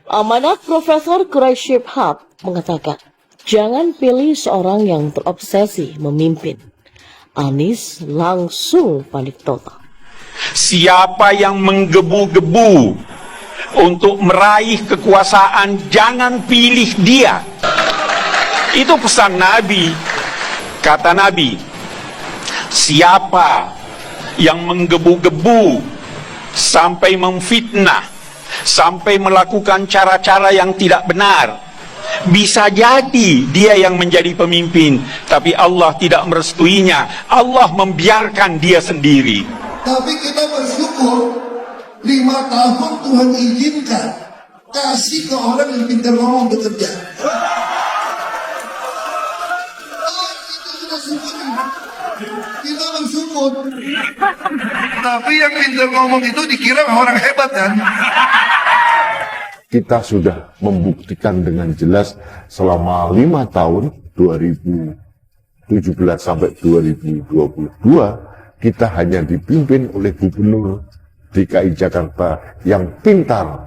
Amanat Profesor Quraisy Shihab mengatakan, jangan pilih seorang yang terobsesi memimpin. Anies langsung panik total. Siapa yang menggebu-gebu untuk meraih kekuasaan, jangan pilih dia. Itu pesan Nabi. Kata Nabi, siapa yang menggebu-gebu sampai memfitnah, sampai melakukan cara-cara yang tidak benar, bisa jadi dia yang menjadi pemimpin, tapi Allah tidak merestuinya. Allah membiarkan dia sendiri. Tapi kita bersyukur 5 tahun Tuhan izinkan kasih ke orang yang pintar ngomong bekerja. Itu sudah syukur. Kita bersyukur. Tapi yang pintar ngomong itu dikira orang hebat kan? Kita sudah membuktikan dengan jelas selama 5 tahun 2017 sampai 2022 kita hanya dipimpin oleh Gubernur DKI Jakarta yang pintar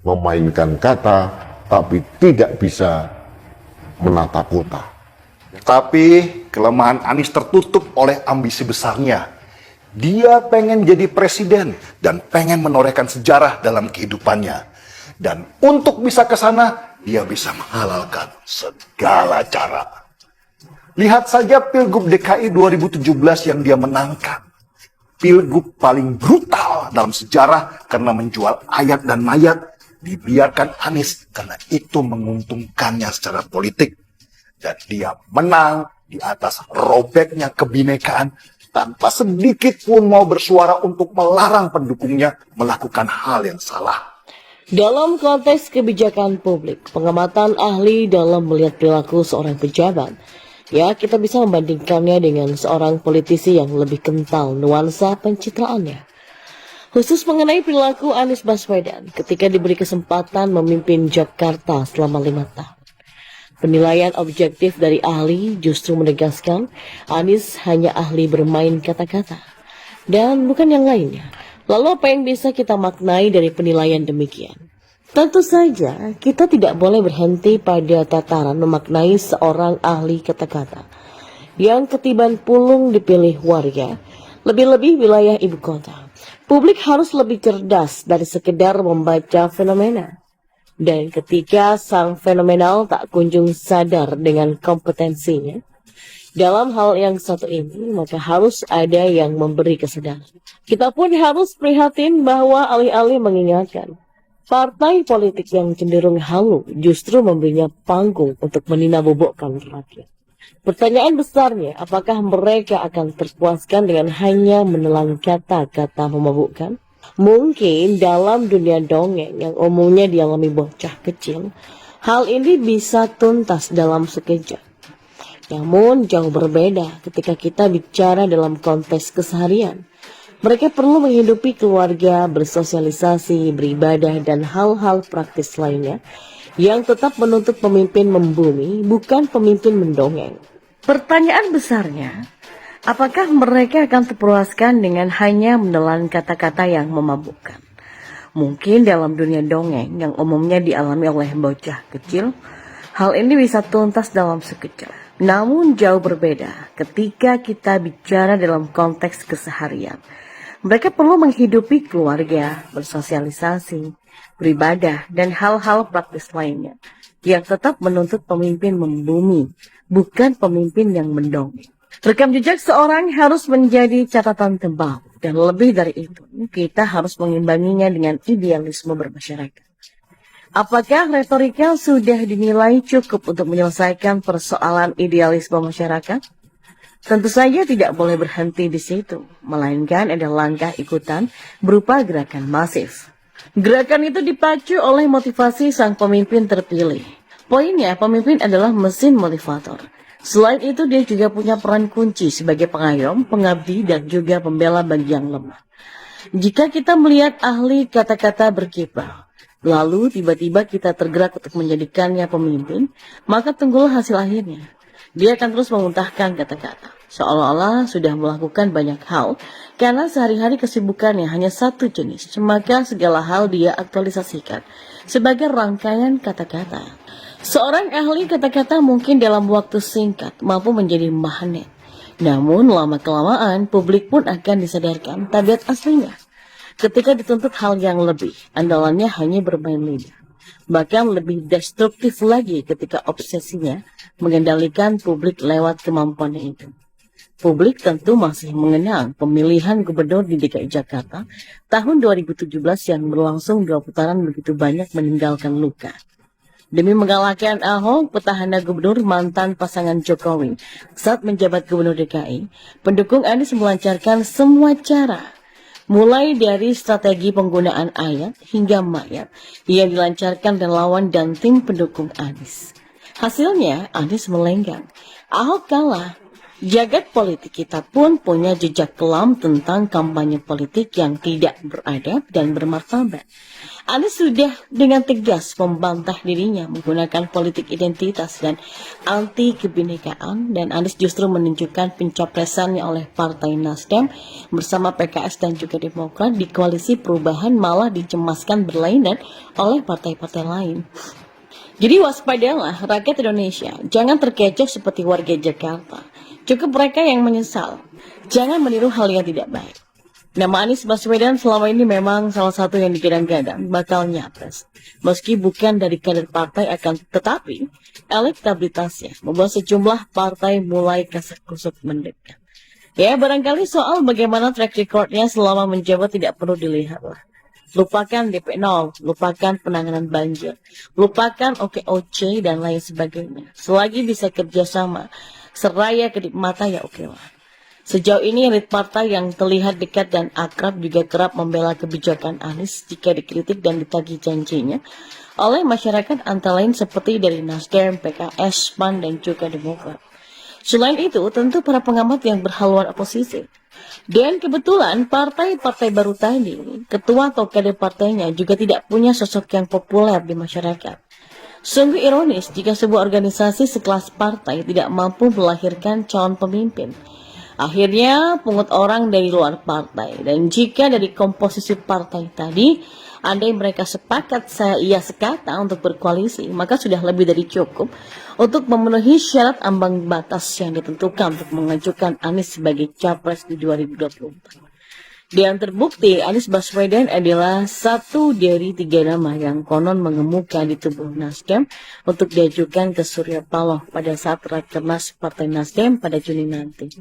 memainkan kata tapi tidak bisa menata kota. Tapi kelemahan Anies tertutup oleh ambisi besarnya. Dia pengen jadi presiden dan pengen menorehkan sejarah dalam kehidupannya. Dan untuk bisa ke sana, dia bisa menghalalkan segala cara. Lihat saja Pilgub DKI 2017 yang dia menangkan. Pilgub paling brutal dalam sejarah karena menjual ayat dan mayat, dibiarkan Anies karena itu menguntungkannya secara politik. Dan dia menang di atas robeknya kebinekaan tanpa sedikit pun mau bersuara untuk melarang pendukungnya melakukan hal yang salah. Dalam konteks kebijakan publik, pengamatan ahli dalam melihat perilaku seorang pejabat, ya kita bisa membandingkannya dengan seorang politisi yang lebih kental nuansa pencitraannya. Khusus mengenai perilaku Anies Baswedan ketika diberi kesempatan memimpin Jakarta selama 5 tahun. Penilaian objektif dari ahli justru menegaskan Anies hanya ahli bermain kata-kata dan bukan yang lainnya. Lalu apa yang bisa kita maknai dari penilaian demikian? Tentu saja kita tidak boleh berhenti pada tataran memaknai seorang ahli kata-kata yang ketiban pulung dipilih warga, lebih-lebih wilayah ibu kota. Publik harus lebih cerdas dari sekedar membaca fenomena. Dan ketika sang fenomenal tak kunjung sadar dengan kompetensinya, dalam hal yang satu ini, maka harus ada yang memberi kesadaran. Kita pun harus prihatin bahwa alih-alih mengingatkan, partai politik yang cenderung halu justru memberinya panggung untuk menina-bobokkan rakyat. Pertanyaan besarnya, apakah mereka akan terpuaskan dengan hanya menelan kata-kata memabukkan? Mungkin dalam dunia dongeng yang umumnya dialami bocah kecil, hal ini bisa tuntas dalam sekejap. Namun jauh berbeda ketika kita bicara dalam konteks keseharian. Mereka perlu menghidupi keluarga, bersosialisasi, beribadah, dan hal-hal praktis lainnya yang tetap menuntut pemimpin membumi, bukan pemimpin mendongeng. Pertanyaan besarnya, apakah mereka akan terpuaskan dengan hanya menelan kata-kata yang memabukkan? Mungkin dalam dunia dongeng yang umumnya dialami oleh bocah kecil, hal ini bisa tuntas dalam sekejap. Namun jauh berbeda ketika kita bicara dalam konteks keseharian. Mereka perlu menghidupi keluarga, bersosialisasi, beribadah, dan hal-hal praktis lainnya yang tetap menuntut pemimpin membumi, bukan pemimpin yang mendongeng. Rekam jejak seorang harus menjadi catatan tebal, dan lebih dari itu, kita harus mengimbanginya dengan idealisme bermasyarakat. Apakah retorika sudah dinilai cukup untuk menyelesaikan persoalan idealisme masyarakat? Tentu saja tidak boleh berhenti di situ, melainkan ada langkah ikutan berupa gerakan masif. Gerakan itu dipacu oleh motivasi sang pemimpin terpilih. Poinnya, pemimpin adalah mesin motivator. Selain itu, dia juga punya peran kunci sebagai pengayom, pengabdi, dan juga pembela bagi yang lemah. Jika kita melihat ahli kata-kata berkiprah, lalu tiba-tiba kita tergerak untuk menjadikannya pemimpin, maka tunggulah hasil akhirnya. Dia akan terus memuntahkan kata-kata. seolah-olah sudah melakukan banyak hal karena sehari-hari kesibukannya hanya satu jenis, maka segala hal dia aktualisasikan sebagai rangkaian kata-kata. Seorang ahli kata-kata mungkin dalam waktu singkat mampu menjadi magnet, namun lama-kelamaan publik pun akan disadarkan tabiat aslinya. Ketika dituntut hal yang lebih, andalannya hanya bermain lidah. Bahkan lebih destruktif lagi ketika obsesinya mengendalikan publik lewat kemampuannya itu. Publik tentu masih mengenang pemilihan gubernur di DKI Jakarta tahun 2017 yang berlangsung 2 putaran begitu banyak meninggalkan luka. Demi mengalahkan Ahok, petahana gubernur mantan pasangan Jokowi, saat menjabat gubernur DKI, pendukung Anies melancarkan semua cara, mulai dari strategi penggunaan ayat hingga mayat yang dilancarkan relawan dan tim pendukung Anies. Hasilnya, Anies melenggang. Ahok kalah. Jagat politik kita pun punya jejak kelam tentang kampanye politik yang tidak beradab dan bermartabat. Anies sudah dengan tegas membantah dirinya menggunakan politik identitas dan anti kebinekaan, dan Anies justru menunjukkan pencapresannya oleh Partai Nasdem bersama PKS dan juga Demokrat di koalisi perubahan malah dicemaskan berlainan oleh partai-partai lain. Jadi waspadalah rakyat Indonesia, jangan terkecoh seperti warga Jakarta. Cukup mereka yang menyesal. Jangan meniru hal yang tidak baik. Nama Anies Baswedan selama ini memang salah satu yang digadang-gadang bakal nyapres. Meski bukan dari kader partai tetapi elektabilitasnya membuat sejumlah partai mulai kasak-kusuk mendekat. Ya, barangkali soal bagaimana track recordnya selama menjabat tidak perlu dilihat lah. Lupakan DP 0, lupakan penanganan banjir, lupakan OKOC dan lain sebagainya. Selagi bisa kerjasama, seraya kedip mata ya oke lah. Sejauh ini elit partai yang terlihat dekat dan akrab juga kerap membela kebijakan Anies jika dikritik dan ditagih janjinya oleh masyarakat antara lain seperti dari Nasdem, PKS, PAN dan juga Demokrat. Selain itu, tentu para pengamat yang berhaluan oposisi. Dan kebetulan partai-partai baru tadi, ketua atau kader partainya juga tidak punya sosok yang populer di masyarakat. Sungguh ironis jika sebuah organisasi sekelas partai tidak mampu melahirkan calon pemimpin. Akhirnya pungut orang dari luar partai. Dan jika dari komposisi partai tadi, andai mereka sepakat ia sekata untuk berkoalisi, maka sudah lebih dari cukup untuk memenuhi syarat ambang batas yang ditentukan untuk mengajukan Anies sebagai capres di 2024. Dan terbukti Anies Baswedan adalah satu dari 3 nama yang konon mengemuka di tubuh Nasdem untuk diajukan ke Surya Paloh pada saat Rakernas Partai Nasdem pada Juni nanti.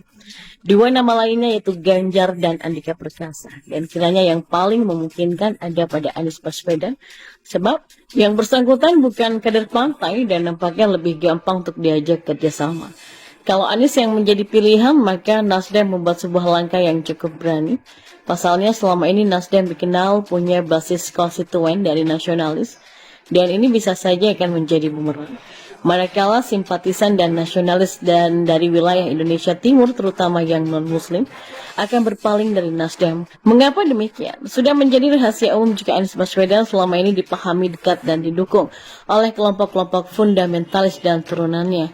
2 nama lainnya yaitu Ganjar dan Andika Perkasa. Dan kiranya yang paling memungkinkan ada pada Anies Baswedan, sebab yang bersangkutan bukan kader partai dan nampaknya lebih gampang untuk diajak kerjasama. Kalau Anies yang menjadi pilihan, maka Nasdem membuat sebuah langkah yang cukup berani. Pasalnya selama ini Nasdem dikenal punya basis konstituen dari nasionalis, dan ini bisa saja akan menjadi bumerang. Manakala simpatisan dan nasionalis dan dari wilayah Indonesia Timur, terutama yang non-muslim, akan berpaling dari Nasdem. Mengapa demikian? Sudah menjadi rahasia umum jika Anies Baswedan selama ini dipahami dekat dan didukung oleh kelompok-kelompok fundamentalis dan turunannya.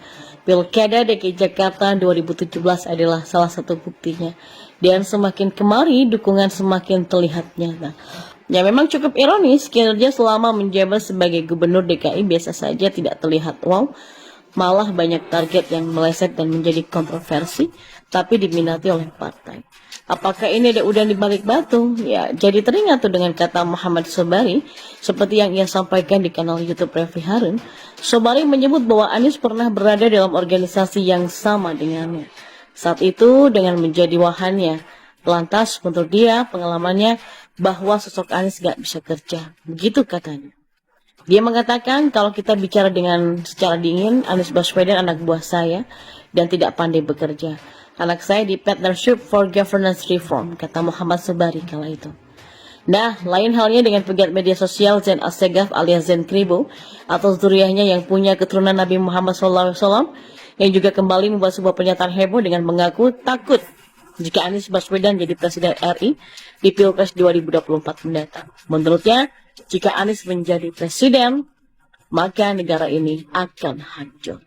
Pilkada DKI Jakarta 2017 adalah salah satu buktinya. Dan semakin kemari, dukungan semakin terlihat nyata. Ya memang cukup ironis, kinerja selama menjabat sebagai gubernur DKI biasa saja tidak terlihat wow. Malah banyak target yang meleset dan menjadi kontroversi, tapi diminati oleh partai. Apakah ini ada udang di balik batu? Ya, jadi teringat tuh dengan kata Muhammad Sobari, seperti yang ia sampaikan di kanal YouTube Refli Harun. Sobari menyebut bahwa Anies pernah berada dalam organisasi yang sama dengannya. Saat itu dengan menjadi wahannya. Lantas menurut dia pengalamannya bahwa sosok Anies gak bisa kerja. Begitu katanya. Dia mengatakan kalau kita bicara dengan secara dingin, Anies Baswedan anak buah saya dan tidak pandai bekerja. Anak saya di Partnership for Governance Reform, kata Muhammad Sobari kala itu. Nah, lain halnya dengan pegiat media sosial Zain Assegaf alias Zain Kribo atau zuriyahnya yang punya keturunan Nabi Muhammad SAW yang juga kembali membuat sebuah pernyataan heboh dengan mengaku takut jika Anies Baswedan jadi Presiden RI di Pilpres 2024 mendatang. Menurutnya, jika Anies menjadi Presiden, maka negara ini akan hancur.